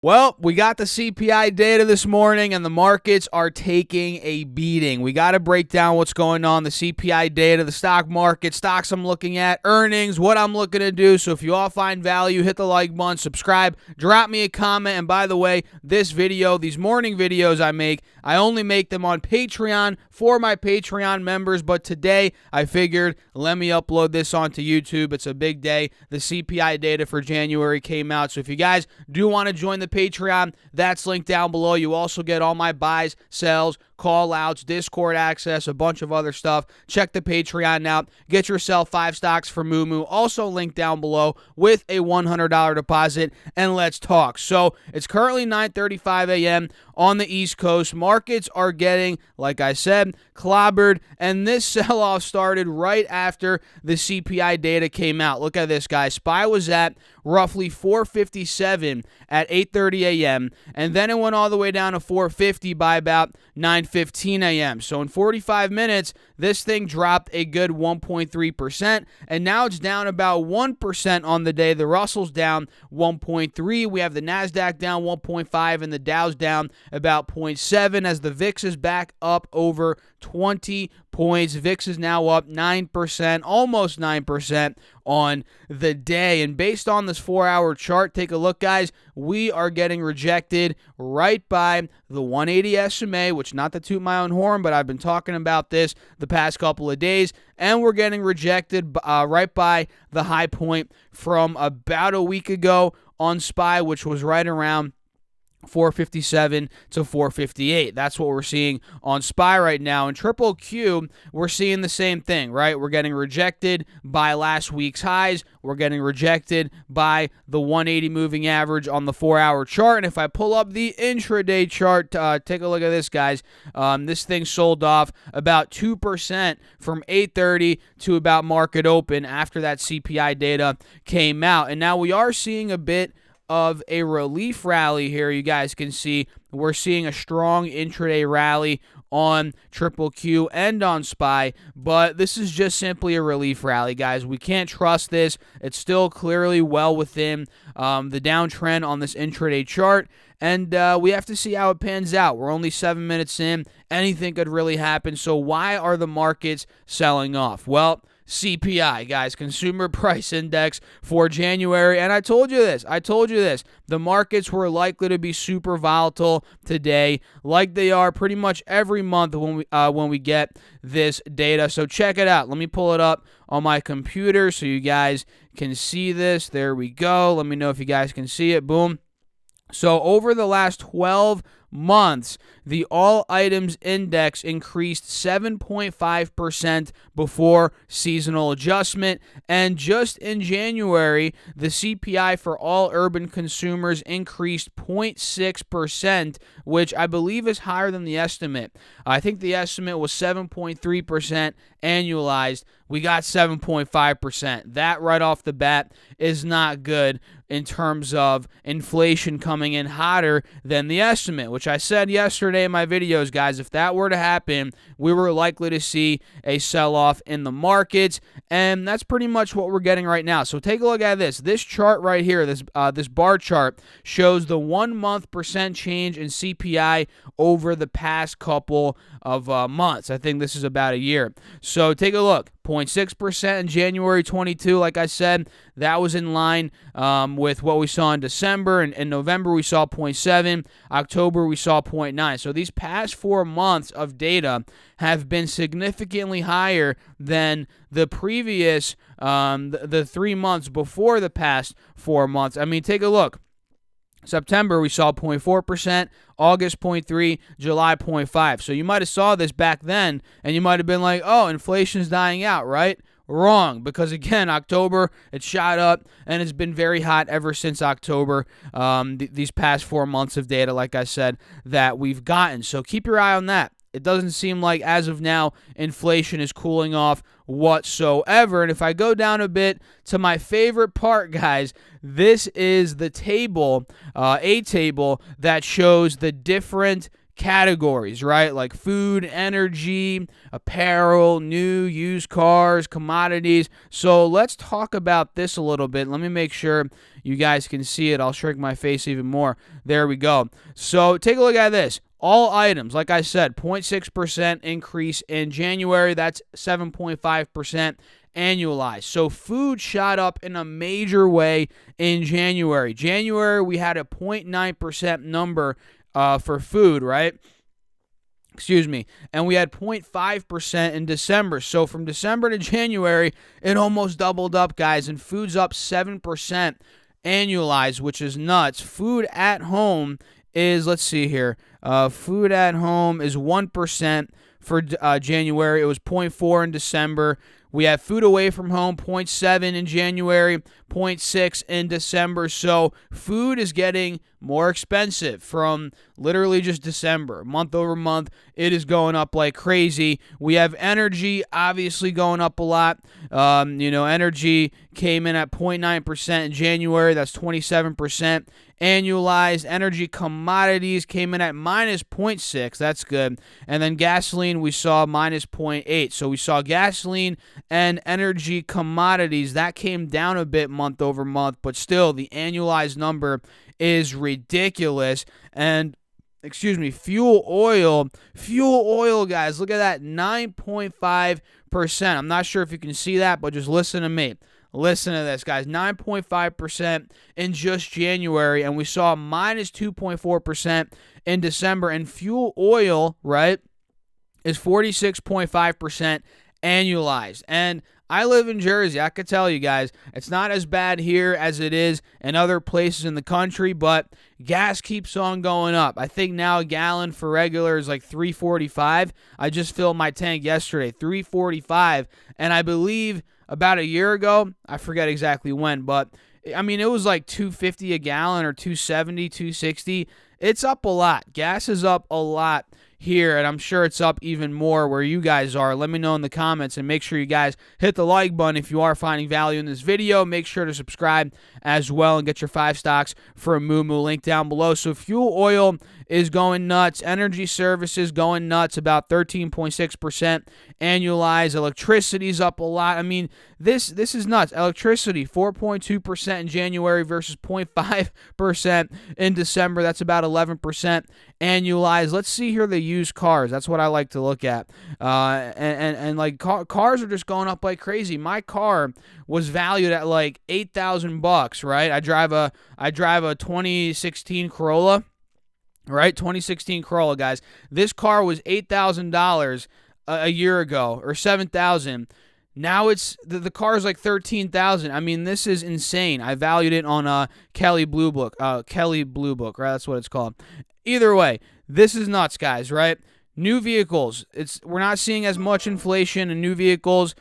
Well, we got the CPI data this morning, and the markets are taking a beating. We got to break down what's going on, the CPI data, the stock market, stocks I'm looking at, earnings, what I'm looking to do. So if you all find value, hit the like button, subscribe, drop me a comment. And by the way, this video, these morning videos I only make them on Patreon for my Patreon members. But today, I figured, let me upload this onto YouTube. It's a big day. The CPI data for January came out. So if you guys do want to join the Patreon, that's linked down below. You also get all my buys, sells, call outs, Discord access, a bunch of other stuff. Check the Patreon out. Get yourself 5 stocks for Moo, also linked down below with a $100 deposit, and let's talk. So it's currently 9:35 a.m. on the East Coast. Markets are getting, like I said, clobbered, and this sell-off started right after the CPI data came out. Look at this, guys. SPY was at roughly 457 at 8:30 a.m., and then it went all the way down to 450 by about 9:15 a.m. So in 45 minutes, this thing dropped a good 1.3%, and now it's down about 1% on the day. The Russell's down 1.3. We have the NASDAQ down 1.5, and the Dow's down about 0.7 as the VIX is back up over 20 points. VIX is now up 9%, almost 9% on the day. And based on this 4-hour chart, take a look, guys. We are getting rejected right by the 180 SMA, which, not to toot my own horn, but I've been talking about this the past couple of days, and we're getting rejected right by the high point from about a week ago on SPY, which was right around 457 to 458. That's what we're seeing on SPY right now. In Triple Q, we're seeing the same thing, right? We're getting rejected by last week's highs. We're getting rejected by the 180 moving average on the 4-hour chart. And if I pull up the intraday chart, take a look at this, guys. This thing sold off about 2% from 8:30 to about market open after that CPI data came out. And now we are seeing a bit of a relief rally here. You guys can see we're seeing a strong intraday rally on Triple Q and on SPY, but this is just simply a relief rally, guys. We can't trust this. It's still clearly well within the downtrend on this intraday chart, and we have to see how it pans out. We're only 7 minutes in. Anything could really happen. So why are the markets selling off? Well, CPI, guys, Consumer Price Index for January, and I told you this. The markets were likely to be super volatile today, like they are pretty much every month when we get this data. So check it out. Let me pull it up on my computer so you guys can see this. There we go. Let me know if you guys can see it. Boom. So over the last 12 months, the all items index increased 7.5% before seasonal adjustment, and just in January, the CPI for all urban consumers increased 0.6%, which I believe is higher than the estimate. I think the estimate was 7.3% annualized. We got 7.5%. That right off the bat is not good in terms of inflation coming in hotter than the estimate, which I said yesterday in my videos, guys. If that were to happen, we were likely to see a sell-off in the markets, and that's pretty much what we're getting right now. So take a look at this. This chart right here, this bar chart, shows the 1-month percent change in CPI over the past couple of months. I think this is about a year. So take a look. 0.6% in January 22. Like I said, that was in line with what we saw in December. And in November, we saw 0.7. October, we saw 0.9. So these past 4 months of data have been significantly higher than the previous, the 3 months before the past 4 months. I mean, take a look. September, we saw 0.4%, August 0.3%, July 0.5%. So you might have saw this back then, and you might have been like, oh, inflation's dying out, right? Wrong, because again, October, it shot up, and it's been very hot ever since October, these past 4 months of data, like I said, that we've gotten. So keep your eye on that. It doesn't seem like, as of now, inflation is cooling off whatsoever. And if I go down a bit to my favorite part, guys, this is the table, a table that shows the different categories, right? Like food, energy, apparel, new, used cars, commodities. So let's talk about this a little bit. Let me make sure you guys can see it. I'll shrink my face even more. There we go. So take a look at this. All items, like I said, 0.6% increase in January. That's 7.5% annualized. So food shot up in a major way in January. January, we had a 0.9% number for food, right? Excuse me. And we had 0.5% in December. So from December to January, it almost doubled up, guys. And food's up 7% annualized, which is nuts. Food at home is, let's see here. Food at home is 1% for January. It was 0.4 in December. We have food away from home, 0.7 in January, 0.6 in December. So food is getting more expensive from literally just December. Month over month, it is going up like crazy. We have energy obviously going up a lot. Energy came in at 0.9% in January. That's 27% annualized. Energy commodities came in at minus 0.6. That's good. And then gasoline, we saw minus 0.8. So we saw gasoline and energy commodities. That came down a bit month over month, but still the annualized number is ridiculous. And fuel oil, guys, look at that, 9.5%. I'm not sure if you can see that, but just listen to me. Listen to this, guys. 9.5% in just January, and we saw minus 2.4% in December. And fuel oil, right, is 46.5% annualized. And I live in Jersey. I could tell you guys, it's not as bad here as it is in other places in the country, but gas keeps on going up. I think now a gallon for regular is like $3.45. I just filled my tank yesterday, $3.45, and I believe about a year ago, I forget exactly when, but I mean, it was like $2.50 a gallon or $2.70, $2.60. It's up a lot. Gas is up a lot here, and I'm sure it's up even more where you guys are. Let me know in the comments, and make sure you guys hit the like button if you are finding value in this video. Make sure to subscribe as well and get your 5 stocks for a moo link down below. So fuel oil is going nuts. Energy services going nuts, about 13.6% annualized. Electricity's up a lot. I mean, this is nuts. Electricity, 4.2% in January versus 0.5% in December. That's about 11% annualized. Let's see here the used cars. That's what I like to look at. Cars are just going up like crazy. My car was valued at like $8,000, right? I drive a 2016 Corolla. Right, 2016 Corolla, guys. This car was $8,000 a year ago, or $7,000. Now it's the car is like $13,000. I mean, this is insane. I valued it on Kelley Blue Book. Kelley Blue Book, right? That's what it's called. Either way, this is nuts, guys. Right? New vehicles. We're not seeing as much inflation in new vehicles.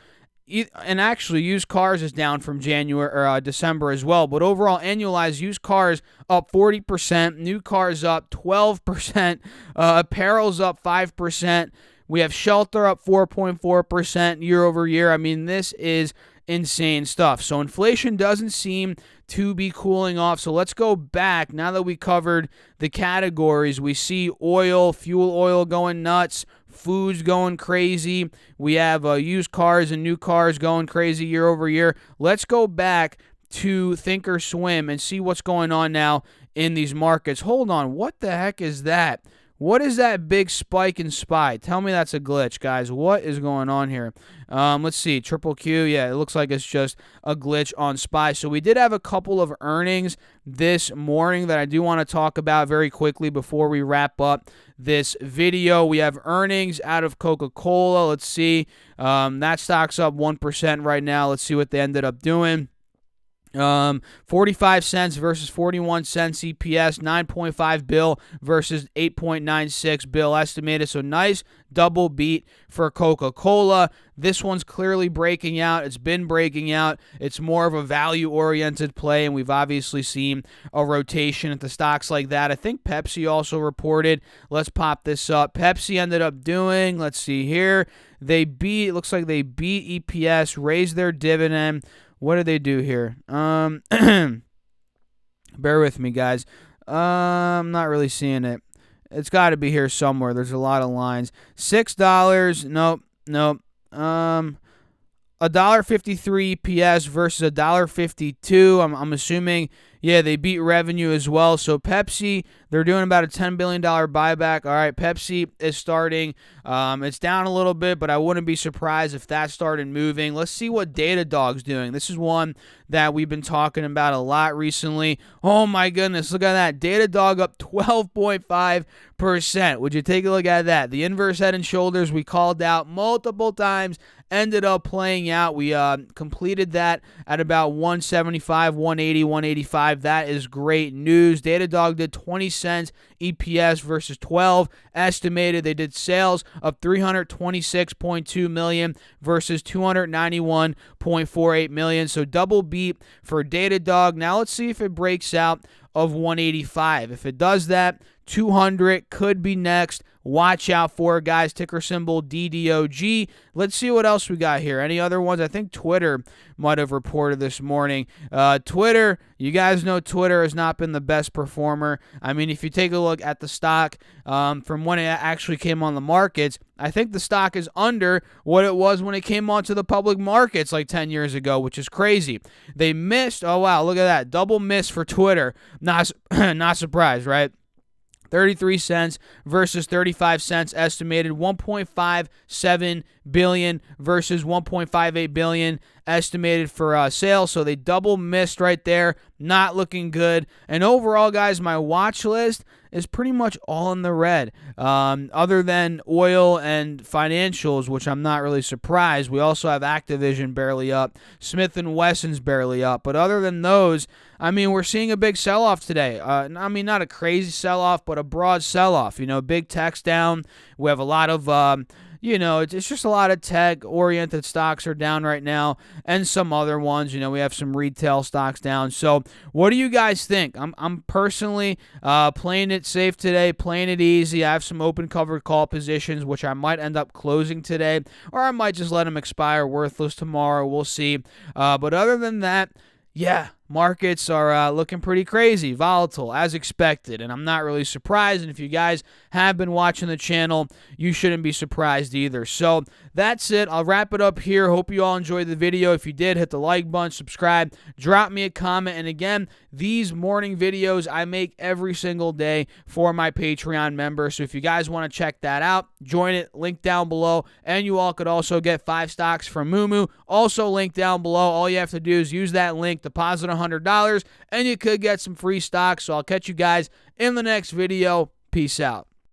And actually, used cars is down from January or December as well. But overall, annualized used cars up 40%, new cars up 12%, apparel's up 5%. We have shelter up 4.4% year over year. I mean, this is insane stuff. So inflation doesn't seem to be cooling off. So let's go back. Now that we covered the categories, we see oil, fuel oil going nuts. Food's going crazy. We have used cars and new cars going crazy year over year. Let's go back to ThinkOrSwim and see what's going on now in these markets. Hold on. What the heck is that? What is that big spike in SPY? Tell me that's a glitch, guys. What is going on here? Let's see. Triple Q. Yeah, it looks like it's just a glitch on SPY. So we did have a couple of earnings this morning that I do want to talk about very quickly before we wrap up this video. We have earnings out of Coca-Cola. Let's see. That stock's up 1% right now. Let's see what they ended up doing. 45 cents versus 41 cents EPS, 9.5 bill versus 8.96 bill estimated. So nice double beat for Coca-Cola. This one's clearly breaking out. It's been breaking out. It's more of a value-oriented play, and we've obviously seen a rotation at the stocks like that. I think Pepsi also reported. Let's pop this up. Pepsi ended up doing, let's see here, it looks like they beat EPS, raised their dividend. What did they do here? Bear with me, guys. I'm not really seeing it. It's got to be here somewhere. There's a lot of lines. $6. Nope. Nope. $1.53 EPS versus $1.52. I'm assuming, yeah, they beat revenue as well. So Pepsi, they're doing about a $10 billion buyback. All right, Pepsi is starting. It's down a little bit, but I wouldn't be surprised if that started moving. Let's see what Datadog's doing. This is one that we've been talking about a lot recently. Oh my goodness, look at that. Datadog up 12.5%. Would you take a look at that? The inverse head and shoulders we called out multiple times ended up playing out. We completed that at about 175, 180, 185. That is great news. Datadog did 20 cents EPS versus 12 estimated. They did sales of $326.2 million versus $291.48 million. So double beat for Datadog. Now let's see if it breaks out of 185. If it does that, 200 could be next. Watch out for it, guys. Ticker symbol DDOG. Let's see what else we got here. Any other ones? I think Twitter might have reported this morning. Twitter, you guys know Twitter has not been the best performer. I mean, if you take a look at the stock from when it actually came on the markets, I think the stock is under what it was when it came onto the public markets like 10 years ago, which is crazy. They missed. Oh, wow. Look at that. Double miss for Twitter. Not surprised, right? 33 cents versus 35 cents estimated. 1.57 billion versus 1.58 billion estimated for sales. So they double missed right there. Not looking good. And overall, guys, my watch list is pretty much all in the red. Other than oil and financials, which I'm not really surprised. We also have Activision barely up. Smith & Wesson's barely up. But other than those, I mean, we're seeing a big sell-off today. I mean, not a crazy sell-off, but a broad sell-off. You know, big tech's down. We have a lot of it's just a lot of tech-oriented stocks are down right now, and some other ones. You know, we have some retail stocks down. So what do you guys think? I'm personally playing it safe today, playing it easy. I have some open covered call positions, which I might end up closing today, or I might just let them expire worthless tomorrow. We'll see. But other than that, yeah, markets are looking pretty crazy, volatile, as expected, and I'm not really surprised. And if you guys have been watching the channel, you shouldn't be surprised either. So that's it. I'll wrap it up here. Hope you all enjoyed the video. If you did, hit the like button, subscribe, drop me a comment. And again, these morning videos I make every single day for my Patreon members. So if you guys want to check that out, join it. Link down below. And you all could also get 5 stocks from Mumu. Also link down below. All you have to do is use that link, deposit $100, and you could get some free stocks. So I'll catch you guys in the next video. Peace out.